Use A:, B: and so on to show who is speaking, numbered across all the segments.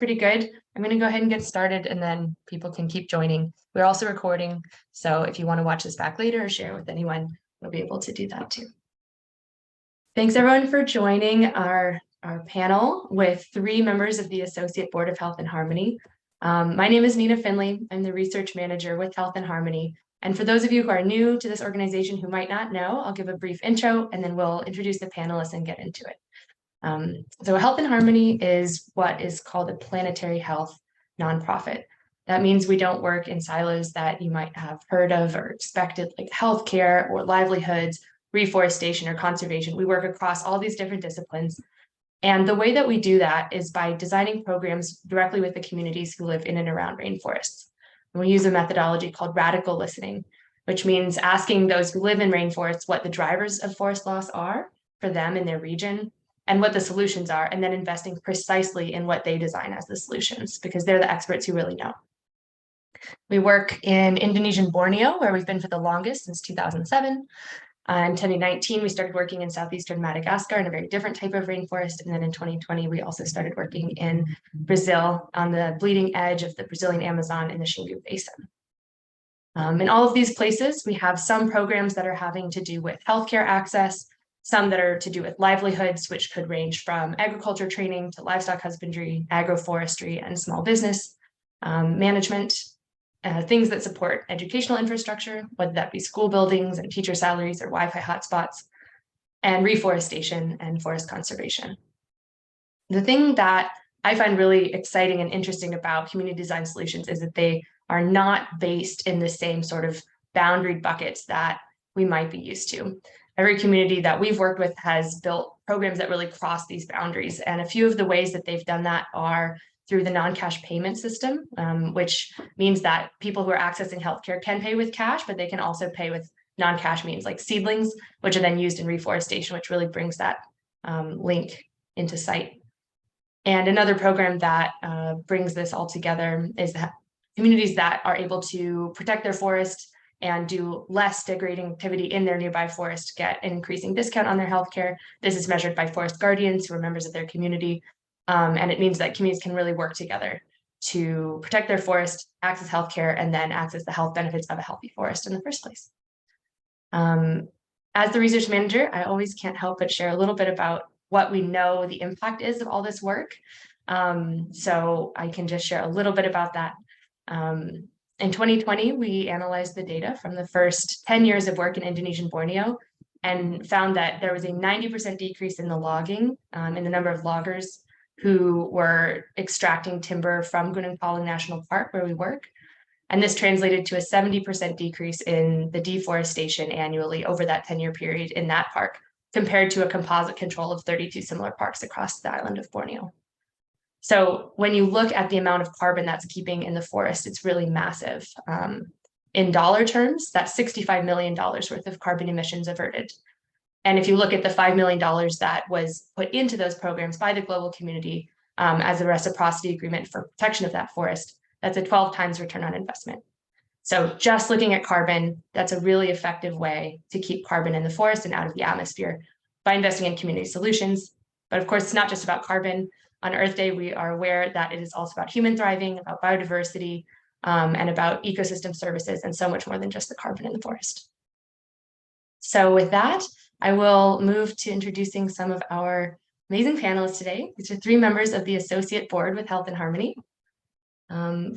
A: pretty good. I'm going to go ahead and get started and then people can keep joining. We're also recording, so if you want to watch this back later or share with anyone, you'll be able to do that too. Thanks everyone for joining our panel with 3 members of the Associate Board of Health and Harmony. My name is Nina Finley. I'm the research manager with Health and Harmony. And for those of you who are new to this organization who might not know, I'll give a brief intro and then we'll introduce the panelists and get into it. So Health and Harmony is what is called a planetary health nonprofit. That means we don't work in silos that you might have heard of or expected, like healthcare or livelihoods, reforestation or conservation. We work across all these different disciplines. And the way that we do that is by designing programs directly with the communities who live in and around rainforests. And we use a methodology called radical listening, which means asking those who live in rainforests what the drivers of forest loss are for them in their region and what the solutions are, and then investing precisely in what they design as the solutions, because they're the experts who really know. We work in Indonesian Borneo, where we've been for the longest, since 2007. In 2019, we started working in southeastern Madagascar in a very different type of rainforest. And then in 2020, we also started working in Brazil on the bleeding edge of the Brazilian Amazon in the Xingu Basin. In all of these places, we have some programs that are having to do with healthcare access, some that are to do with livelihoods, which could range from agriculture training to livestock husbandry, agroforestry, and small business management. Things that support educational infrastructure, whether that be school buildings and teacher salaries or Wi-Fi hotspots, and reforestation and forest conservation. The thing that I find really exciting and interesting about community design solutions is that they are not based in the same sort of boundaried buckets that we might be used to. Every community that we've worked with has built programs that really cross these boundaries. And a few of the ways that they've done that are through the non-cash payment system, which means that people who are accessing healthcare can pay with cash, but they can also pay with non-cash means like seedlings, which are then used in reforestation, which really brings that link into sight. And another program that brings this all together is that communities that are able to protect their forest and do less degrading activity in their nearby forest get an increasing discount on their healthcare. This is measured by forest guardians who are members of their community. And it means that communities can really work together to protect their forest, access healthcare, and then access the health benefits of a healthy forest in the first place. As the research manager, I always can't help but share a little bit about what we know the impact is of all this work. So I can just share a little bit about that. In 2020, we analyzed the data from the first 10 years of work in Indonesian Borneo and found that there was a 90% decrease in the logging, in the number of loggers who were extracting timber from Gunung Palung National Park, where we work. And this translated to a 70% decrease in the deforestation annually over that 10-year period in that park, compared to a composite control of 32 similar parks across the island of Borneo. So when you look at the amount of carbon that's keeping in the forest, it's really massive. In dollar terms, that's $65 million worth of carbon emissions averted. And if you look at the $5 million that was put into those programs by the global community as a reciprocity agreement for protection of that forest, that's a 12 times return on investment. So just looking at carbon, that's a really effective way to keep carbon in the forest and out of the atmosphere by investing in community solutions. But of course, it's not just about carbon. On Earth Day, we are aware that it is also about human thriving, about biodiversity, and about ecosystem services, and so much more than just the carbon in the forest. So with that, I will move to introducing some of our amazing panelists today. These are 3 members of the Associate Board with Health and Harmony.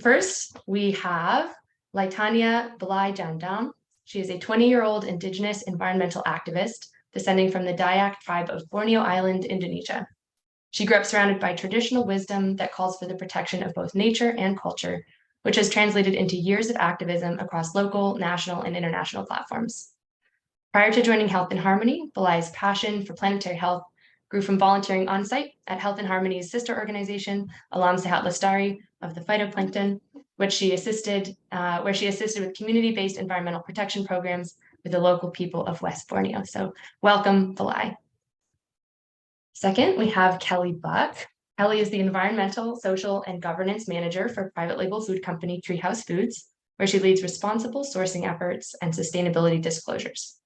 A: First, we have Laetania Belai Djandam. She is a 20-year-old Indigenous environmental activist descending from the Dayak tribe of Borneo Island, Indonesia. She grew up surrounded by traditional wisdom that calls for the protection of both nature and culture, which has translated into years of activism across local, national, and international platforms. Prior to joining Health and Harmony, Belai's passion for planetary health grew from volunteering on-site at Health and Harmony's sister organization, Alam Sehat Lestari of the phytoplankton, where she assisted with community-based environmental protection programs with the local people of West Borneo. So welcome, Belai. Second, we have Kelley Buck. Kelley is the Environmental, Social, and Governance Manager for private label food company Treehouse Foods, where she leads responsible sourcing efforts and sustainability disclosures.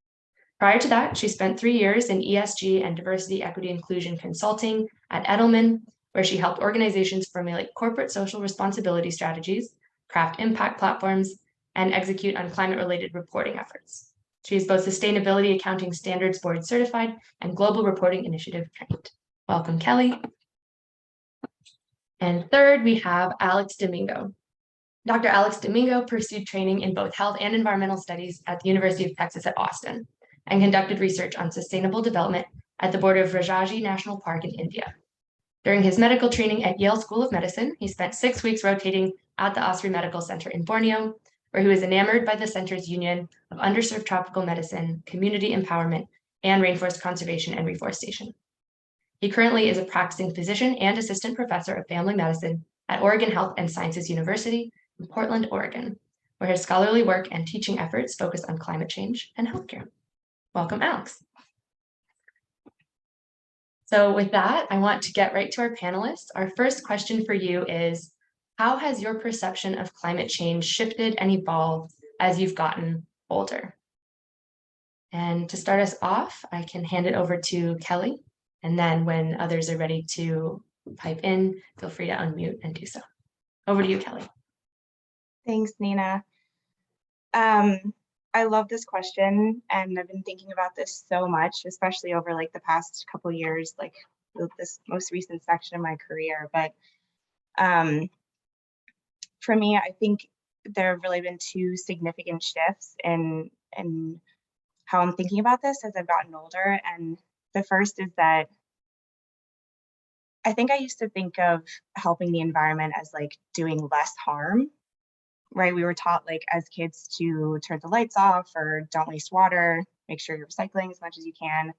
A: Prior to that, she spent 3 years in ESG and diversity, equity, inclusion consulting at Edelman, where she helped organizations formulate corporate social responsibility strategies, craft impact platforms, and execute on climate-related reporting efforts. She is both Sustainability Accounting Standards Board certified and Global Reporting Initiative trained. Welcome, Kelley. And third, we have Alex Domingo. Dr. Alex Domingo pursued training in both health and environmental studies at the University of Texas at Austin and conducted research on sustainable development at the border of Rajaji National Park in India. During his medical training at Yale School of Medicine, he spent 6 weeks rotating at the Osprey Medical Center in Borneo, where he was enamored by the center's union of underserved tropical medicine, community empowerment, and rainforest conservation and reforestation. He currently is a practicing physician and assistant professor of family medicine at Oregon Health and Sciences University in Portland, Oregon, where his scholarly work and teaching efforts focus on climate change and healthcare. Welcome, Alex. So with that, I want to get right to our panelists. Our first question for you is, how has your perception of climate change shifted and evolved as you've gotten older? And to start us off, I can hand it over to Kelley, and then when others are ready to pipe in, feel free to unmute and do so. Over to you, Kelley.
B: Thanks, Nina. I love this question, and I've been thinking about this so much, especially over like the past couple years, like this most recent section of my career. But for me, I think there have really been 2 significant shifts in how I'm thinking about this as I've gotten older. And the first is that I think I used to think of helping the environment as like doing less harm. Right, we were taught like as kids to turn the lights off or don't waste water, make sure you're recycling as much as you can.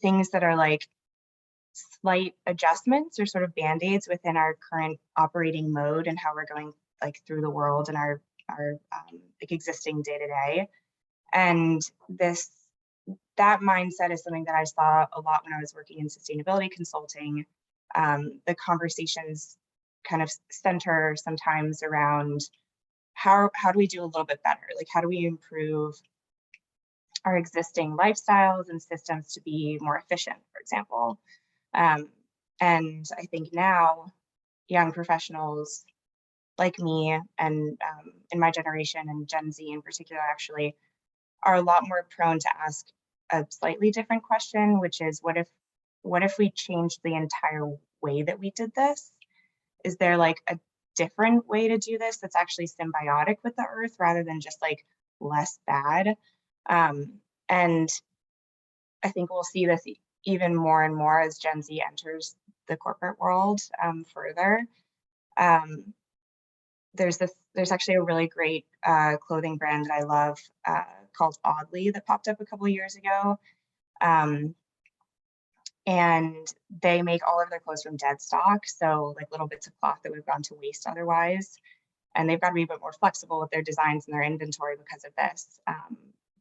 B: Things that are like slight adjustments or sort of band-aids within our current operating mode and how we're going like through the world and our like existing day-to-day. And that mindset is something that I saw a lot when I was working in sustainability consulting. The conversations kind of center sometimes around how do we do a little bit better? Like, how do we improve our existing lifestyles and systems to be more efficient, for example? And I think now young professionals like me and in my generation and Gen Z in particular actually are a lot more prone to ask a slightly different question, which is what if we changed the entire way that we did this? Is there like a different way to do this that's actually symbiotic with the earth rather than just like less bad? And I think we'll see this even more and more as Gen Z enters the corporate world further. There's actually a really great clothing brand that I love called Oddly that popped up a couple of years ago. And they make all of their clothes from dead stock, so like little bits of cloth that would have gone to waste otherwise. And they've got to be a bit more flexible with their designs and their inventory because of this.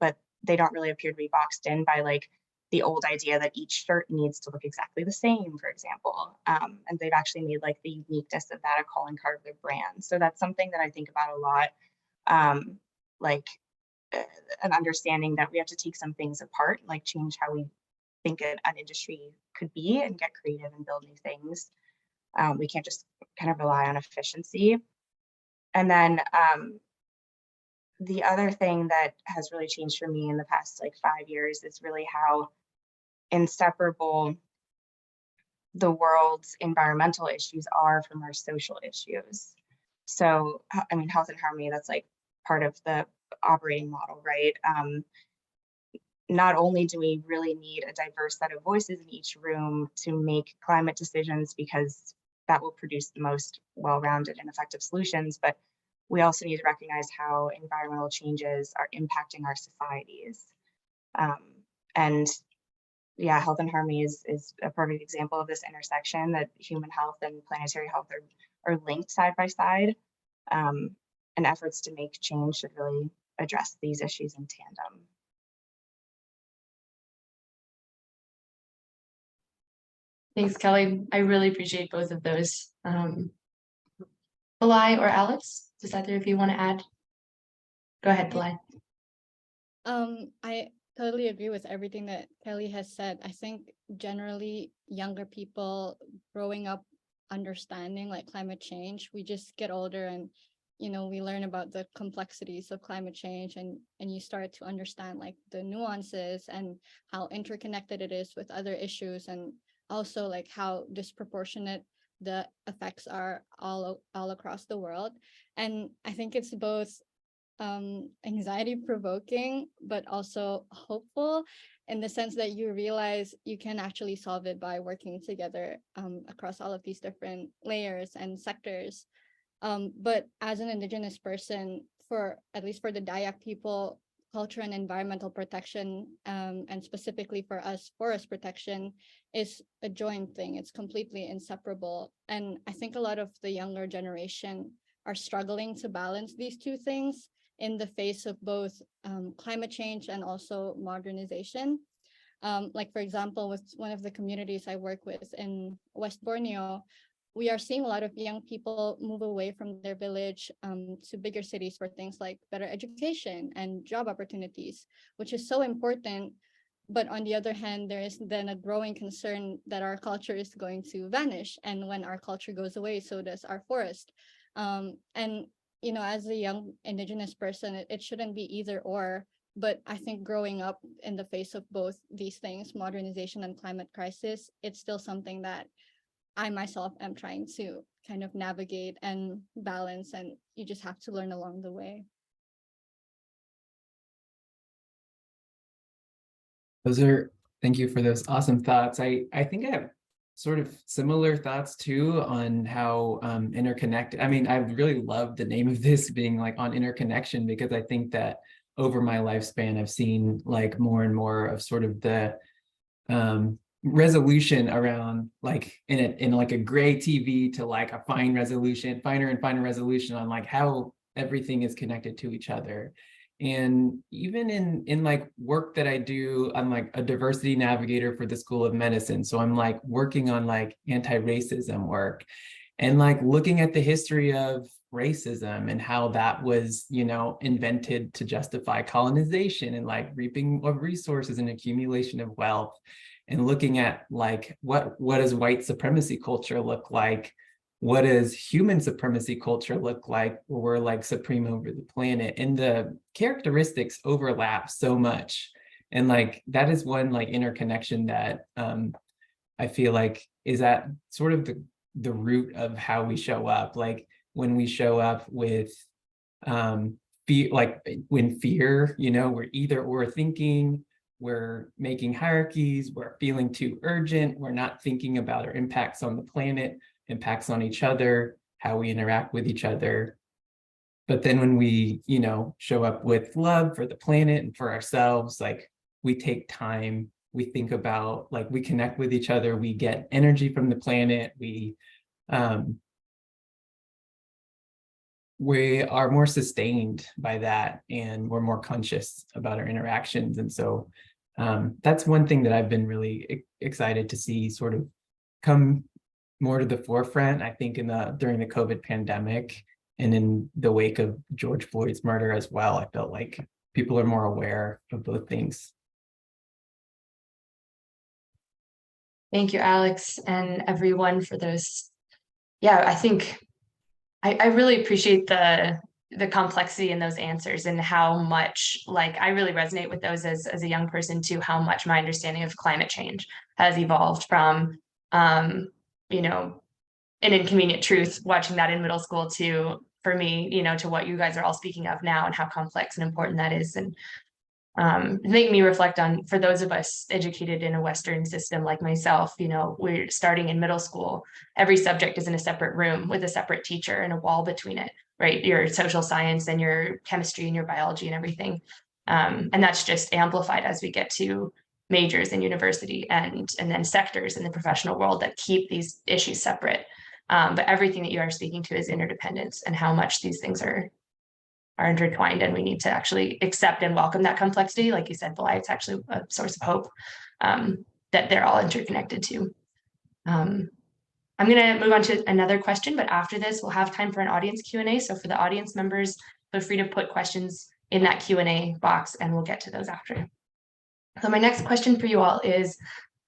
B: But they don't really appear to be boxed in by like the old idea that each shirt needs to look exactly the same, for example. And they've actually made like the uniqueness of that a calling card of their brand. So that's something that I think about a lot, like an understanding that we have to take some things apart, like change how we think an industry could be and get creative and build new things. We can't just kind of rely on efficiency. And then the other thing that has really changed for me in the past like 5 years is really how inseparable the world's environmental issues are from our social issues. So, I mean, health and harmony, that's like part of the operating model, right? Not only do we really need a diverse set of voices in each room to make climate decisions because that will produce the most well-rounded and effective solutions, but we also need to recognize how environmental changes are impacting our societies. And yeah, health and harmony is a perfect example of this intersection, that human health and planetary health are linked side by side. And efforts to make change should really address these issues in tandem.
A: Thanks, Kelley. I really appreciate both of those. Belai or Alex, does either of you want to add? Go ahead, Belai.
C: I totally agree with everything that Kelley has said. I think generally younger people growing up understanding like climate change, we just get older and we learn about the complexities of climate change, and you start to understand like the nuances and how interconnected it is with other issues, and also like how disproportionate the effects are all across the world. And I think it's both anxiety provoking but also hopeful, in the sense that you realize you can actually solve it by working together across all of these different layers and sectors. But as an Indigenous person, for at least for the Dayak people, culture and environmental protection, and specifically for us, forest protection, is a joint thing. It's completely inseparable. And I think a lot of the younger generation are struggling to balance these two things in the face of both climate change and also modernization. Like, for example, with one of the communities I work with in West Borneo, we are seeing a lot of young people move away from their village to bigger cities for things like better education and job opportunities, which is so important. But on the other hand, there is then a growing concern that our culture is going to vanish. And when our culture goes away, so does our forest. And as a young Indigenous person, it shouldn't be either or. But I think growing up in the face of both these things, modernization and climate crisis, it's still something that I myself am trying to kind of navigate and balance, and you just have to learn along the way.
D: Thank you for those awesome thoughts. I think I have sort of similar thoughts too on how interconnected. I mean, I really love the name of this being like on interconnection, because I think that over my lifespan, I've seen like more and more of sort of the resolution around like in like a gray TV to like a finer and finer resolution on like how everything is connected to each other. And even in like work that I do, I'm like a diversity navigator for the School of Medicine. So I'm like working on like anti-racism work and like looking at the history of racism and how that was, invented to justify colonization and like reaping of resources and accumulation of wealth, and looking at like what does white supremacy culture look like? What does human supremacy culture look like, where we're like supreme over the planet? And the characteristics overlap so much. And like that is one like interconnection that I feel like is at sort of the root of how we show up. Like when we show up with fear, like when fear, we're either or thinking, we're making hierarchies, we're feeling too urgent, we're not thinking about our impacts on the planet, impacts on each other, how we interact with each other. But then when we, show up with love for the planet and for ourselves, like we take time, we think about, like we connect with each other, we get energy from the planet, we are more sustained by that, and we're more conscious about our interactions. And so that's one thing that I've been really excited to see sort of come more to the forefront, I think, during the COVID pandemic and in the wake of George Floyd's murder as well. I felt like people are more aware of both things.
A: Thank you, Alex, and everyone for those. Yeah, I think I really appreciate the complexity in those answers, and how much, like, I really resonate with those as a young person too, how much my understanding of climate change has evolved from an inconvenient truth, watching that in middle school, to, for me, to what you guys are all speaking of now, and how complex and important that is. And make me reflect on, for those of us educated in a Western system like myself, we're starting in middle school, every subject is in a separate room with a separate teacher and a wall between it, right? Your social science and your chemistry and your biology and everything. And that's just amplified as we get to majors in university and then sectors in the professional world that keep these issues separate. But everything that you are speaking to is interdependence, and how much these things are intertwined, and we need to actually accept and welcome that complexity. Like you said, Belai, it's actually a source of hope, that they're all interconnected too. I'm going to move on to another question, but after this, we'll have time for an audience Q&A. So for the audience members, feel free to put questions in that Q&A box, and we'll get to those after. So my next question for you all is,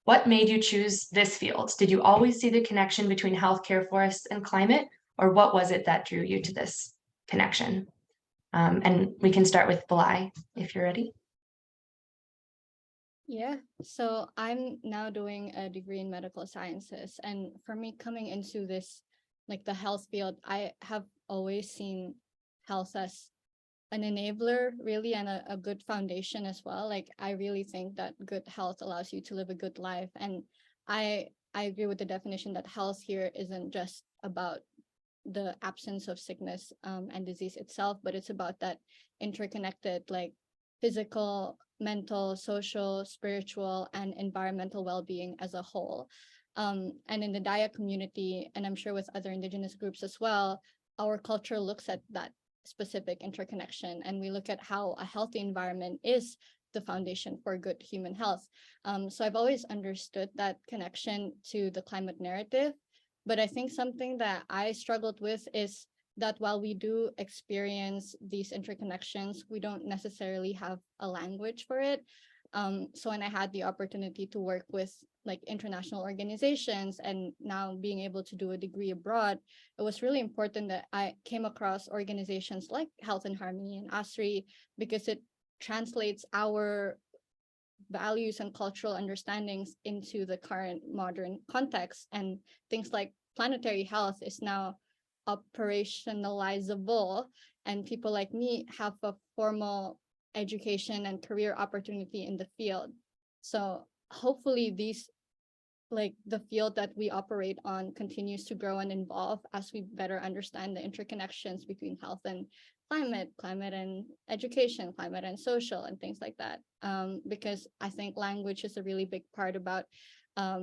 A: what made you choose this field? Did you always see the connection between healthcare, forests, and climate, or what was it that drew you to this connection? And we can start with Belai, if you're ready.
C: Yeah, so I'm now doing a degree in medical sciences, and for me coming into this, like the health field, I have always seen health as an enabler really, and a good foundation as well. Like I really think that good health allows you to live a good life, and I agree with the definition that health here isn't just about the absence of sickness and disease itself, but it's about that interconnected, like physical, mental, social, spiritual, and environmental well-being as a whole. And in the Dayak community, and I'm sure with other indigenous groups as well, our culture looks at that specific interconnection, and we look at how a healthy environment is the foundation for good human health. So I've always understood that connection to the climate narrative. But I think something that I struggled with is that while we do experience these interconnections, we don't necessarily have a language for it. So when I had the opportunity to work with like international organizations and now being able to do a degree abroad, it was really important that I came across organizations like Health and Harmony and ASRI, because it translates our values and cultural understandings into the current modern context. And things like planetary health is now operationalizable, and people like me have a formal education and career opportunity in the field. So hopefully these, like the field that we operate on, continues to grow and evolve as we better understand the interconnections between health and climate and education, climate and social, and things like that. Because I think language is a really big part about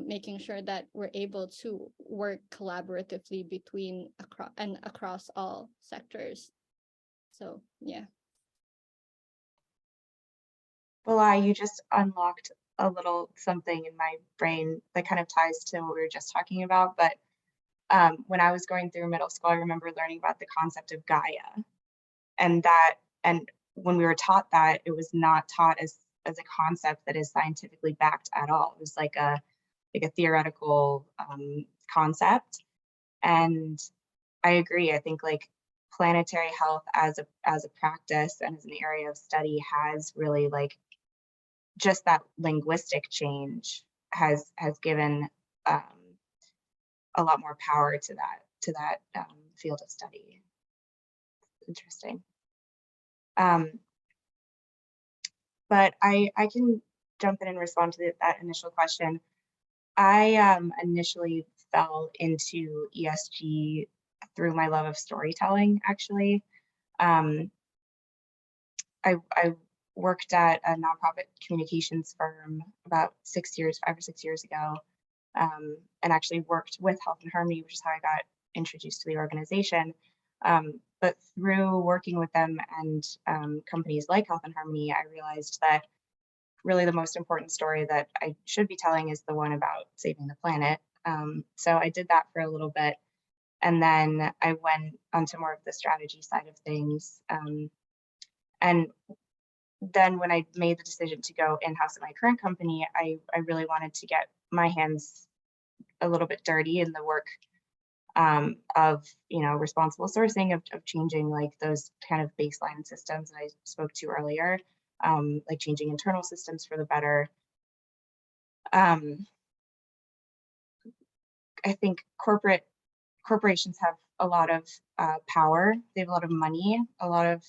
C: making sure that we're able to work collaboratively between across all sectors. So yeah.
B: Belai, you just unlocked a little something in my brain that kind of ties to what we were just talking about. But when I was going through middle school, I remember learning about the concept of Gaia, and when we were taught that, it was not taught as a concept that is scientifically backed at all. It was like a theoretical concept. And I agree. I think like planetary health as a practice and as an area of study has really like just that linguistic change has given a lot more power to that field of study. Interesting. But I can jump in and respond to that initial question. I initially fell into ESG through my love of storytelling, actually. I worked at a nonprofit communications firm about 5 or 6 years ago, and actually worked with Health and Harmony, which is how I got introduced to the organization. But through working with them and companies like Health and Harmony, I realized that really the most important story that I should be telling is the one about saving the planet. So I did that for a little bit, and then I went onto more of the strategy side of things. And then when I made the decision to go in-house at my current company, I really wanted to get my hands a little bit dirty in the work of responsible sourcing, of changing like those kind of baseline systems that I spoke to earlier, like changing internal systems for the better. I think corporations have a lot of power. They have a lot of money. A lot of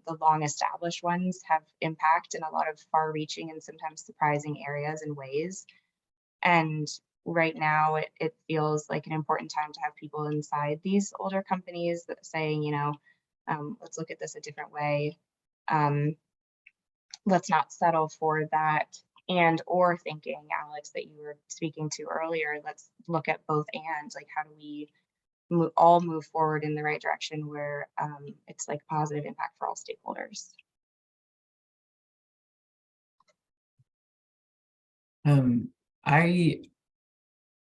B: the long established ones have impact in a lot of far-reaching and sometimes surprising areas and ways. And right now it feels like an important time to have people inside these older companies that saying, let's look at this a different way. Let's not settle for that or thinking, Alex, that you were speaking to earlier. Let's look at both and, like, how do we all move forward in the right direction where it's like positive impact for all stakeholders.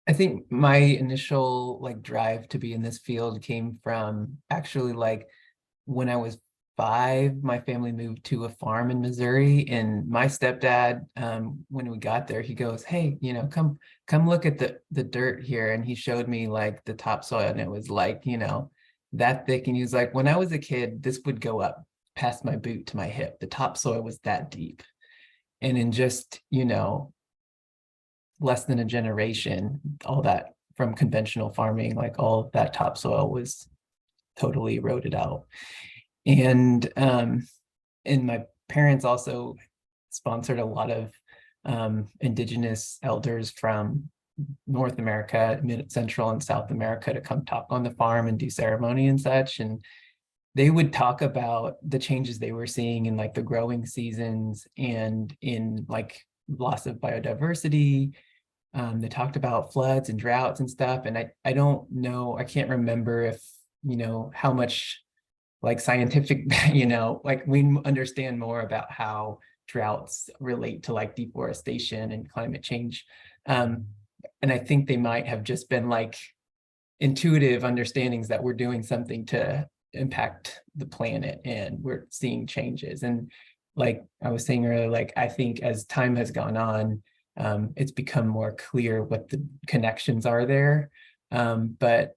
D: I think my initial like drive to be in this field came from actually like when I was 5, my family moved to a farm in Missouri, and my stepdad, when we got there, he goes, "Hey, you know, come look at the dirt here," and he showed me like the topsoil, and it was like, you know, that thick, and he was like, "When I was a kid, this would go up past my boot to my hip. The topsoil was that deep," and in just, you know, less than a generation, all that from conventional farming, like all of that topsoil was totally eroded out. And my parents also sponsored a lot of indigenous elders from North America, Central and South America to come talk on the farm and do ceremony and such. And they would talk about the changes they were seeing in like the growing seasons and in like loss of biodiversity. They talked about floods and droughts and stuff. And I don't know, I can't remember if, you know, how much like scientific, you know, like we understand more about how droughts relate to like deforestation and climate change. And I think they might have just been like intuitive understandings that we're doing something to impact the planet and we're seeing changes. And like I was saying earlier, like I think as time has gone on, it's become more clear what the connections are there. But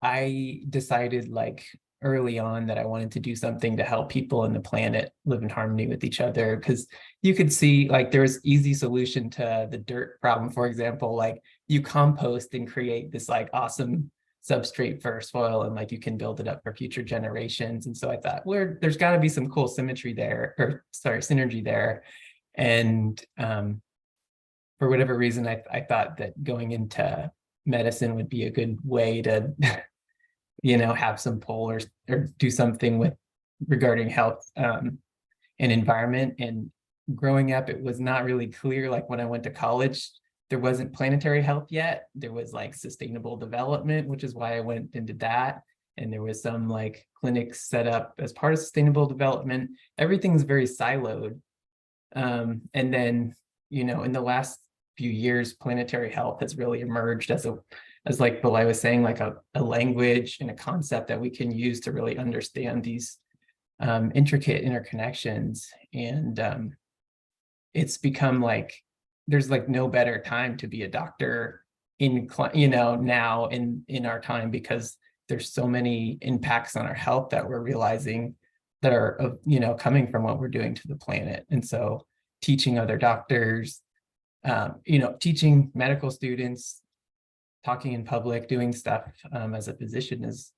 D: I decided like early on that I wanted to do something to help people on the planet live in harmony with each other, because you could see like there's easy solution to the dirt problem. For example, like you compost and create this like awesome substrate for soil, and like you can build it up for future generations. And so I thought, there's got to be some cool symmetry there, or sorry, synergy there. And for whatever reason, I thought that going into medicine would be a good way to you know, have some pull or do something with regarding health and environment. And growing up, it was not really clear. Like when I went to college, there wasn't planetary health yet. There was like sustainable development, which is why I went into that. And there was some like clinics set up as part of sustainable development. Everything's very siloed. And then, you know, in the last few years, planetary health has really emerged as like Belai was saying, like a language and a concept that we can use to really understand these intricate interconnections. And it's become like, there's like no better time to be a doctor in, you know, now in our time, because there's so many impacts on our health that we're realizing that are, you know, coming from what we're doing to the planet. And so teaching other doctors, you know, teaching medical students, talking in public, doing stuff as a physician is,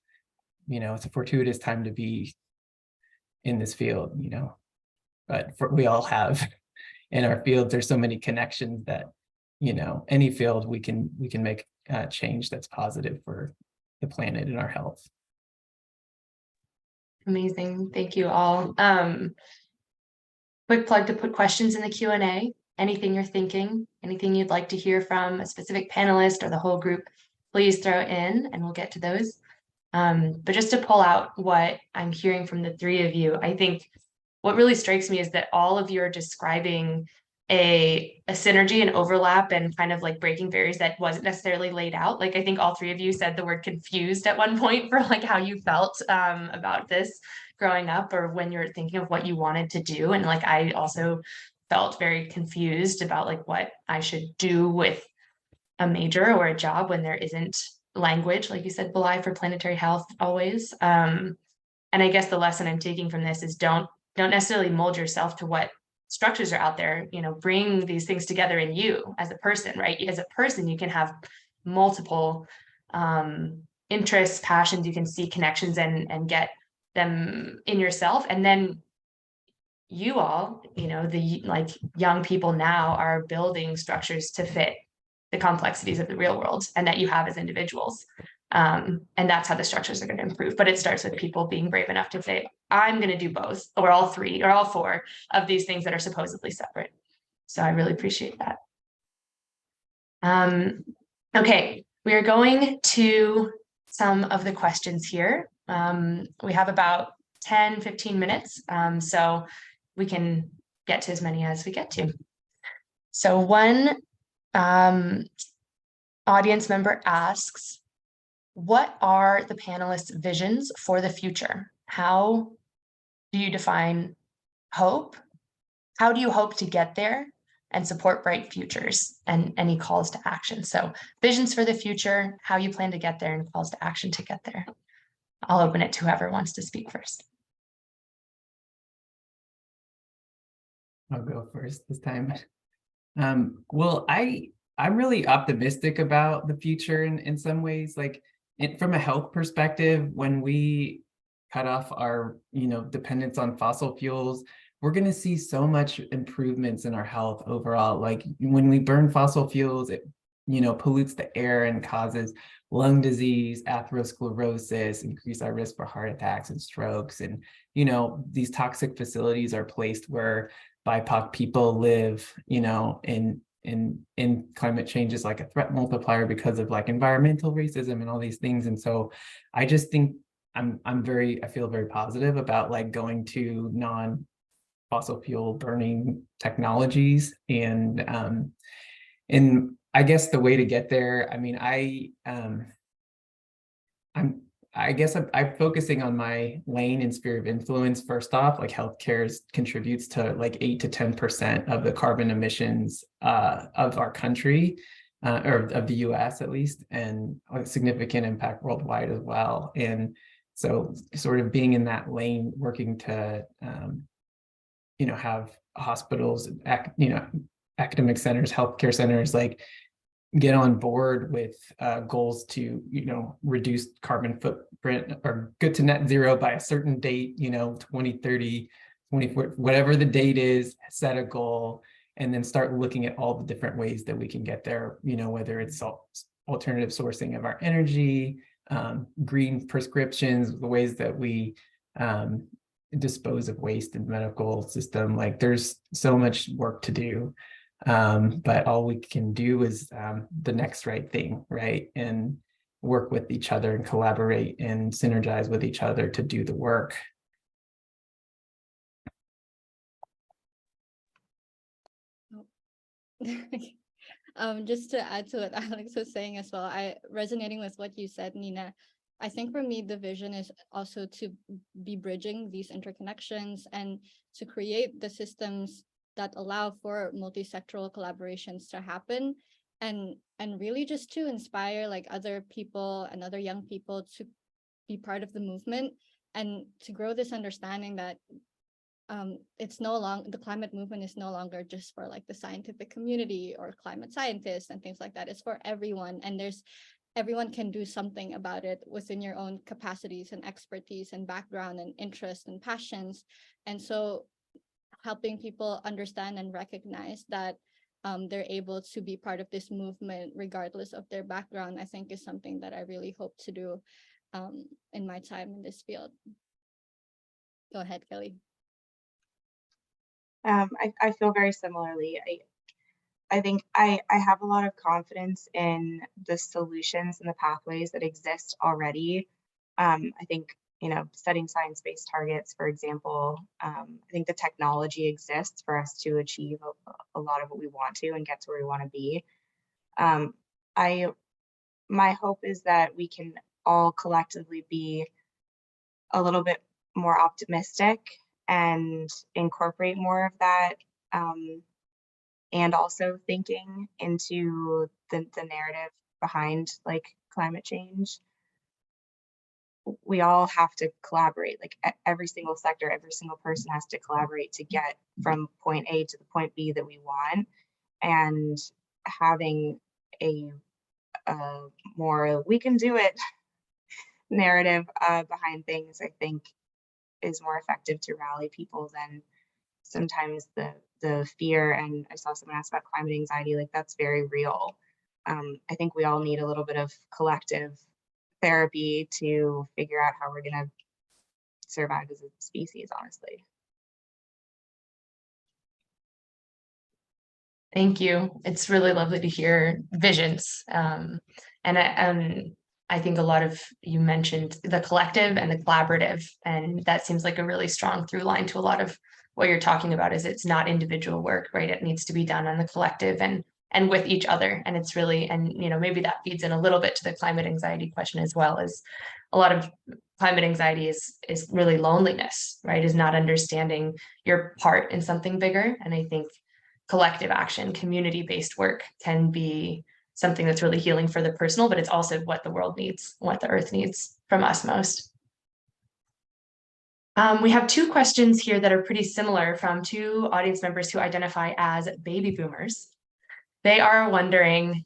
D: you know, it's a fortuitous time to be in this field, you know, but we all have in our fields, there's so many connections that, you know, any field we can make change that's positive for the planet and our health.
A: Amazing. Thank you all. Quick plug to put questions in the Q&A. Anything you're thinking, anything you'd like to hear from a specific panelist or the whole group, please throw it in and we'll get to those. But just to pull out what I'm hearing from the three of you, I think what really strikes me is that all of you are describing a synergy and overlap and kind of like breaking barriers that wasn't necessarily laid out. Like I think all three of you said the word confused at one point for like how you felt about this growing up, or when you're thinking of what you wanted to do. And like I also felt very confused about like what I should do with a major or a job when there isn't language, like you said, Belai, for planetary health always. And I guess the lesson I'm taking from this is don't necessarily mold yourself to what structures are out there. You know, bring these things together in you as a person, right? As a person, you can have multiple interests, passions, you can see connections and get them in yourself. And then you all, you know, the like young people now are building structures to fit the complexities of the real world and that you have as individuals. And that's how the structures are going to improve. But it starts with people being brave enough to say, I'm going to do both, or all three, or all four of these things that are supposedly separate. So I really appreciate that. Okay, we are going to some of the questions here. We have about 10-15 minutes, so we can get to as many as we get to. So one audience member asks, what are the panelists' visions for the future? How do you define hope? How do you hope to get there and support bright futures, and any calls to action? So visions for the future, how you plan to get there, and calls to action to get there. I'll open it to whoever wants to speak first.
D: I'll go first this time. Well, I'm really optimistic about the future in some ways. Like from a health perspective, when we cut off our dependence on fossil fuels, we're going to see so much improvements in our health overall. Like when we burn fossil fuels, it pollutes the air and causes lung disease, atherosclerosis, increase our risk for heart attacks and strokes. And these toxic facilities are placed where BIPOC people live, in climate change is like a threat multiplier because of like environmental racism and all these things. And so I just think I feel very positive about like going to non-fossil fuel burning technologies. And I guess the way to get there, I mean, I guess I'm focusing on my lane and sphere of influence. First off, like healthcare contributes to like 8 to 10% of the carbon emissions of our country, or of the US at least, and a significant impact worldwide as well. And so sort of being in that lane, working to, have hospitals, academic centers, healthcare centers, like get on board with goals to, reduce carbon footprint or get to net zero by a certain date, 2030, 24, whatever the date is, set a goal, and then start looking at all the different ways that we can get there, whether it's alternative sourcing of our energy, green prescriptions, the ways that we dispose of waste in the medical system. Like there's so much work to do. But all we can do is the next right thing, right? And work with each other and collaborate and synergize with each other to do the work.
C: Just to add to what Alex was saying as well, resonating with what you said, Nina. I think for me, the vision is also to be bridging these interconnections and to create the systems that allow for multi-sectoral collaborations to happen, and really just to inspire like other people and other young people to be part of the movement, and to grow this understanding that the climate movement is no longer just for like the scientific community or climate scientists and things like that. It's for everyone, and everyone can do something about it within your own capacities and expertise and background and interests and passions. And so helping people understand and recognize that they're able to be part of this movement regardless of their background, I think is something that I really hope to do in my time in this field. Go ahead, Kelley.
B: I feel very similarly. I think I have a lot of confidence in the solutions and the pathways that exist already. I think, setting science-based targets, for example, I think the technology exists for us to achieve a lot of what we want to and get to where we want to be. My hope is that we can all collectively be a little bit more optimistic and incorporate more of that, and also thinking into the narrative behind like climate change. We all have to collaborate, like every single sector, every single person has to collaborate to get from point A to the point B that we want. And having a more we can do it narrative behind things, I think, is more effective to rally people than sometimes the fear. And I saw someone ask about climate anxiety, like that's very real. I think we all need a little bit of collective therapy to figure out how we're going to survive as a species, honestly.
A: Thank you. It's really lovely to hear visions. And I think a lot of you mentioned the collective and the collaborative, and that seems like a really strong through line to a lot of what you're talking about. Is it's not individual work, right? It needs to be done on the collective and with each other. And it's really, and maybe that feeds in a little bit to the climate anxiety question as well, as a lot of climate anxiety is really loneliness, right? Is not understanding your part in something bigger. And I think collective action, community-based work can be something that's really healing for the personal, but it's also what the world needs, what the earth needs from us most. We have two questions here that are pretty similar from two audience members who identify as baby boomers. They are wondering,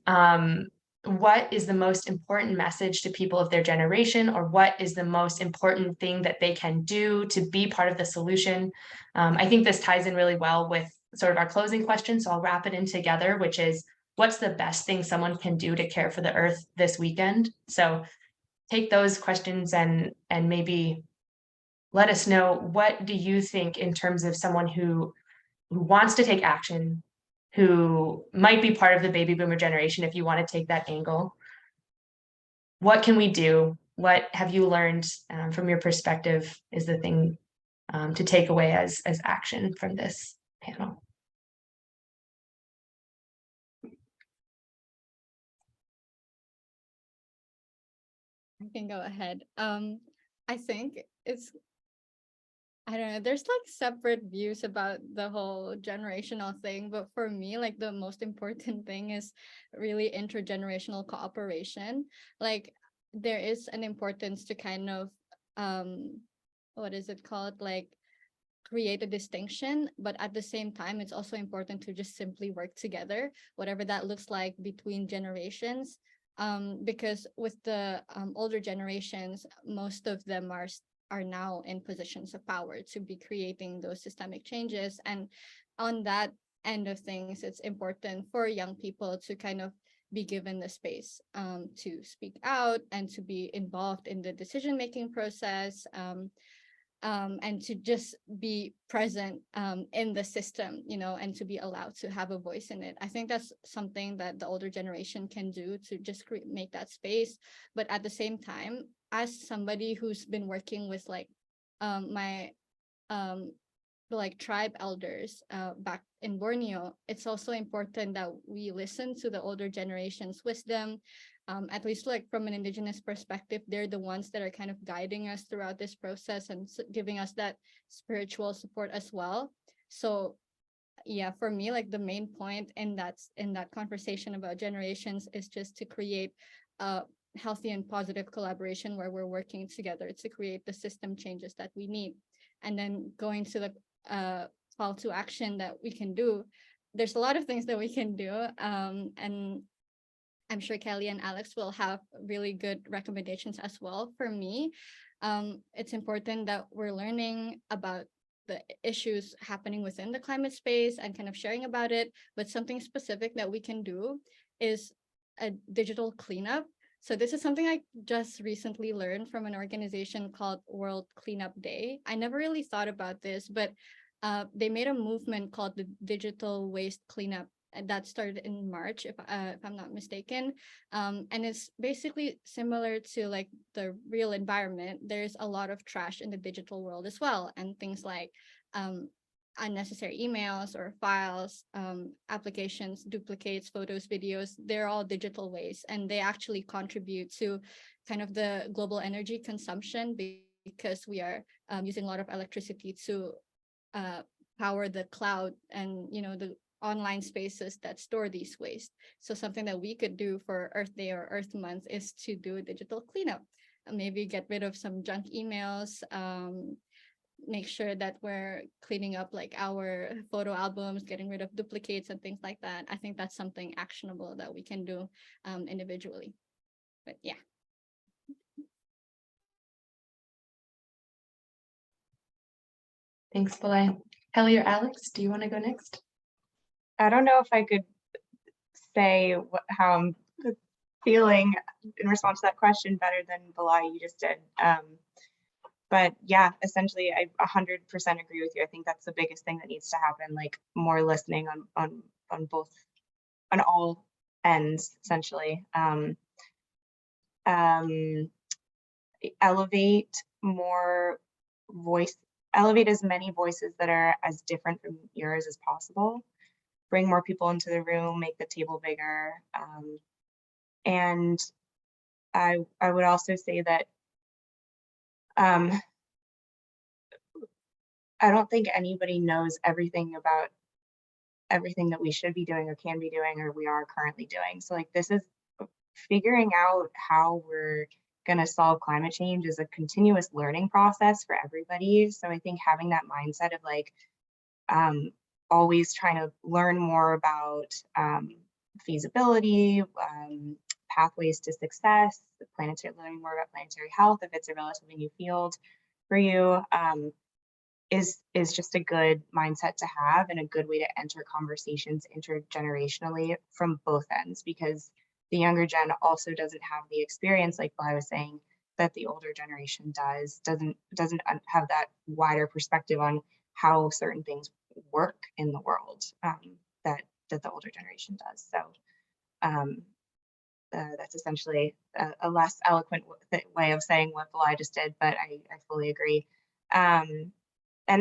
A: what is the most important message to people of their generation, or what is the most important thing that they can do to be part of the solution? I think this ties in really well with sort of our closing question, so I'll wrap it in together, which is, what's the best thing someone can do to care for the earth this weekend? So take those questions and maybe let us know, what do you think in terms of someone who wants to take action, who might be part of the baby boomer generation, if you want to take that angle? What can we do? What have you learned from your perspective is the thing to take away as action from this panel?
C: I can go ahead. I think I don't know, there's like separate views about the whole generational thing, but for me, like the most important thing is really intergenerational cooperation. Like there is an importance to kind of, what is it called? Like create a distinction, but at the same time, it's also important to just simply work together, whatever that looks like between generations. Because with the older generations, most of them are now in positions of power to be creating those systemic changes. And on that end of things, it's important for young people to kind of be given the space to speak out and to be involved in the decision-making process, and to just be present in the system, and to be allowed to have a voice in it. I think that's something that the older generation can do to just make that space. But at the same time, as somebody who's been working with like my like tribe elders back in Borneo, it's also important that we listen to the older generation's wisdom. At least like from an Indigenous perspective, they're the ones that are kind of guiding us throughout this process and giving us that spiritual support as well. So yeah, for me, like the main point in that conversation about generations is just to create a healthy and positive collaboration where we're working together to create the system changes that we need. And then going to the call to action that we can do, there's a lot of things that we can do, and I'm sure Kelley and Alex will have really good recommendations as well. For me, it's important that we're learning about the issues happening within the climate space and kind of sharing about it. But something specific that we can do is a digital cleanup. So this is something I just recently learned from an organization called World Cleanup Day. I never really thought about this, but they made a movement called the Digital Waste Cleanup, and that started in March, if I'm not mistaken. And it's basically similar to like the real environment. There's a lot of trash in the digital world as well, and things like unnecessary emails or files, applications, duplicates, photos, videos, they're all digital waste, and they actually contribute to kind of the global energy consumption because we are using a lot of electricity to power the cloud and the online spaces that store these waste. So something that we could do for Earth Day or Earth Month is to do a digital cleanup, maybe get rid of some junk emails, make sure that we're cleaning up like our photo albums, getting rid of duplicates and things like that. I think that's something actionable that we can do individually. But yeah.
A: Thanks, Belai. Kelley or Alex, do you want to go next?
B: I don't know if I could say how I'm feeling in response to that question better than Belai, you just did. But yeah, essentially, I 100% agree with you. I think that's the biggest thing that needs to happen, like more listening on all ends, essentially. Elevate as many voices that are as different from yours as possible. Bring more people into the room, make the table bigger. And I would also say that I don't think anybody knows everything about everything that we should be doing or can be doing or we are currently doing. So like this is figuring out how we're going to solve climate change is a continuous learning process for everybody. So I think having that mindset of like always trying to learn more about feasibility, pathways to success, learning more about planetary health if it's a relatively new field for you, is just a good mindset to have and a good way to enter conversations intergenerationally from both ends, because the younger gen also doesn't have the experience, like I was saying, that the older generation doesn't have that wider perspective on how certain things work in the world that the older generation does. So that's essentially a less eloquent way of saying what Belai just did, but I fully agree. And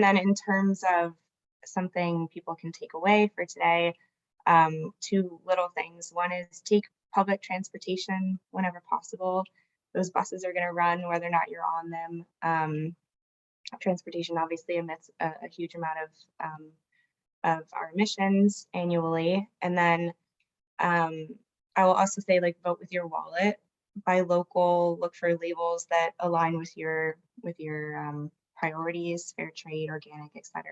B: then in terms of something people can take away for today, two little things. One is take public transportation whenever possible. Those buses are going to run whether or not you're on them. Transportation obviously emits a huge amount of our emissions annually. And then I will also say, like, vote with your wallet, buy local, look for labels that align with your priorities, fair trade, organic, etc.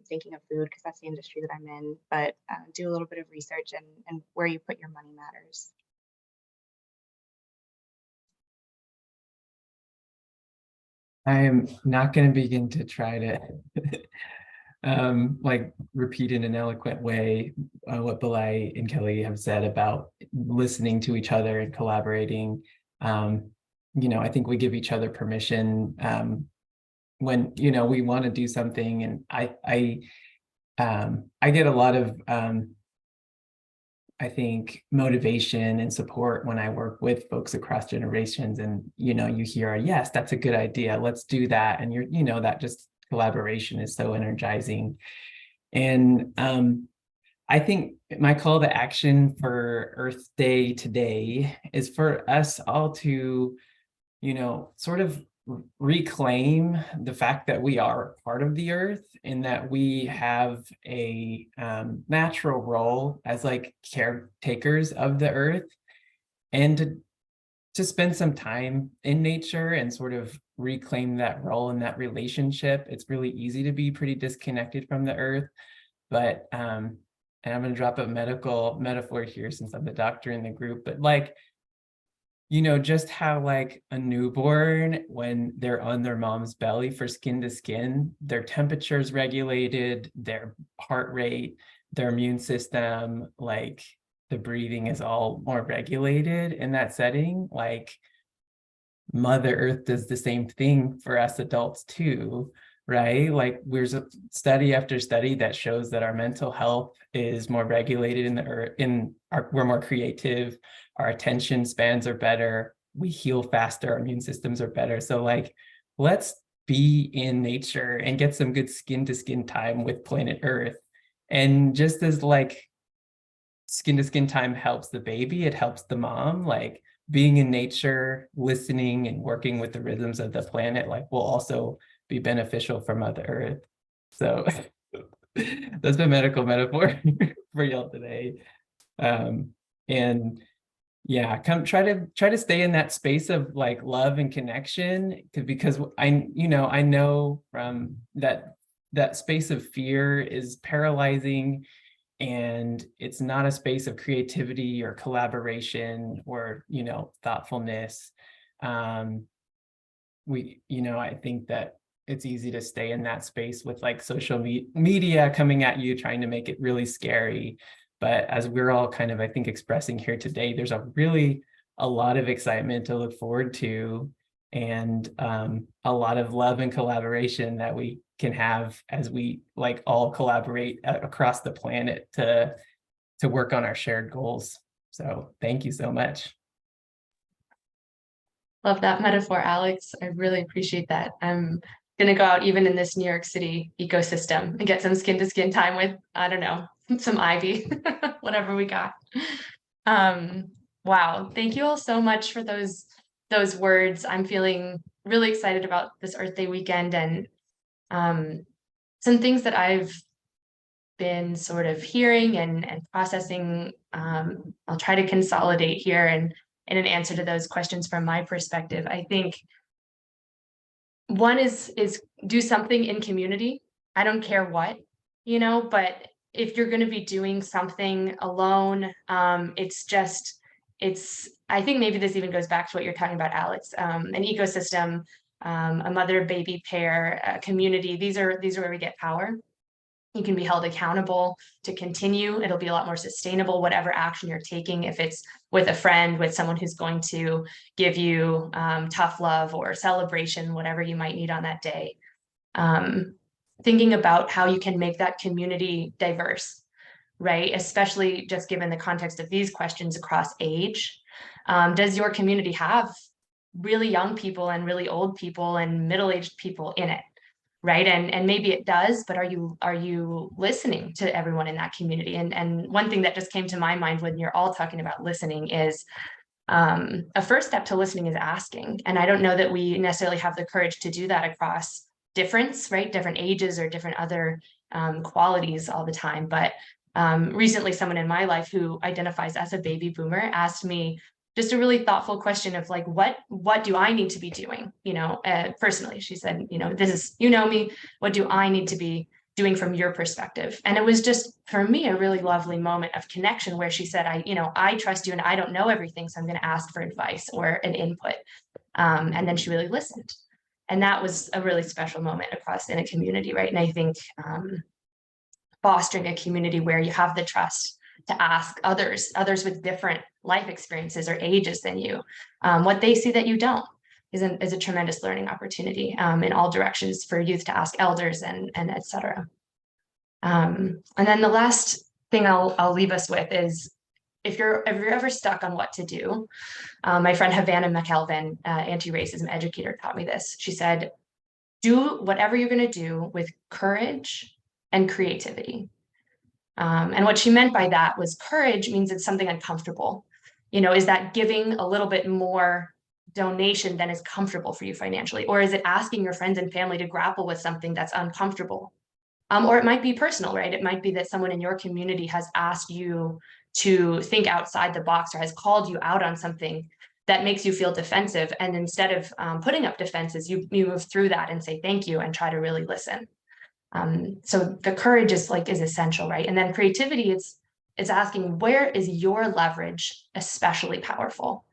B: Thinking of food because that's the industry that I'm in, but do a little bit of research and where you put your money matters.
D: I am not going to begin to try to like repeat in an eloquent way what Belai and Kelley have said about listening to each other and collaborating. You know, I think we give each other permission when, you know, we want to do something, and I get a lot of I think motivation and support when I work with folks across generations, and you know, you hear, yes, that's a good idea, let's do that, and you're, you know, that just collaboration is so energizing. And I think my call to action for Earth Day today is for us all to, you know, sort of reclaim the fact that we are part of the earth and that we have a natural role as like caretakers of the earth, and to spend some time in nature and sort of reclaim that role and that relationship. It's really easy to be pretty disconnected from the earth, but and I'm going to drop a medical metaphor here since I'm the doctor in the group, but like, you know, just how like a newborn, when they're on their mom's belly for skin to skin, their temperature is regulated, their heart rate, their immune system, like the breathing is all more regulated in that setting. Like Mother Earth does the same thing for us adults too, right? Like there's a study after study that shows that our mental health is more regulated in the earth, we're more creative, our attention spans are better, we heal faster, our immune systems are better. So like, let's be in nature and get some good skin to skin time with planet Earth. And just as like skin to skin time helps the baby, it helps the mom. Like being in nature, listening and working with the rhythms of the planet, like will also be beneficial for Mother Earth. So that's my medical metaphor for y'all today. And yeah, try to stay in that space of like love and connection, because I know from that space of fear is paralyzing, and it's not a space of creativity or collaboration or, you know, thoughtfulness. I think that it's easy to stay in that space with like social media coming at you, trying to make it really scary. But as we're all kind of, I think, expressing here today, there's a lot of excitement to look forward to, and a lot of love and collaboration that we can have as we like all collaborate across the planet to work on our shared goals. So thank you so much.
A: Love that metaphor, Alex. I really appreciate that. I'm gonna go out even in this New York City ecosystem and get some skin to skin time with, I don't know, some ivy, whatever we got. Wow, thank you all so much for those words. I'm feeling really excited about this Earth Day weekend, and some things that I've been sort of hearing and processing. I'll try to consolidate here and in an answer to those questions from my perspective. I think one is do something in community. I don't care what, but if you're going to be doing something alone, I think maybe this even goes back to what you're talking about, Alex. An ecosystem, a mother-baby pair, a community. These are where we get power. You can be held accountable to continue. It'll be a lot more sustainable, whatever action you're taking, if it's with a friend, with someone who's going to give you tough love or celebration, whatever you might need on that day. Thinking about how you can make that community diverse, right? Especially just given the context of these questions across age. Does your community have really young people and really old people and middle-aged people in it? Right. And maybe it does, but are you listening to everyone in that community? And one thing that just came to my mind when you're all talking about listening is a first step to listening is asking. And I don't know that we necessarily have the courage to do that across difference, right? Different ages or different other qualities all the time. But recently, someone in my life who identifies as a baby boomer asked me just a really thoughtful question of like, what do I need to be doing? Personally, she said, this is, me, what do I need to be doing from your perspective? And it was just, for me, a really lovely moment of connection where she said, I trust you and I don't know everything. So I'm going to ask for advice or an input. And then she really listened. And that was a really special moment across in a community, right? And I think fostering a community where you have the trust to ask others with different life experiences or ages than you, what they see that you don't is a tremendous learning opportunity in all directions for youth to ask elders and et cetera. And then the last thing I'll leave us with is if you're ever stuck on what to do, my friend Havana McKelvin, anti-racism educator, taught me this. She said, do whatever you're going to do with courage and creativity. And what she meant by that was courage means it's something uncomfortable. Is that giving a little bit more donation than is comfortable for you financially? Or is it asking your friends and family to grapple with something that's uncomfortable? Or it might be personal, right? It might be that someone in your community has asked you to think outside the box or has called you out on something that makes you feel defensive. And instead of putting up defenses, you move through that and say thank you and try to really listen. So the courage is essential, right? And then creativity, it's asking, where is your leverage especially powerful?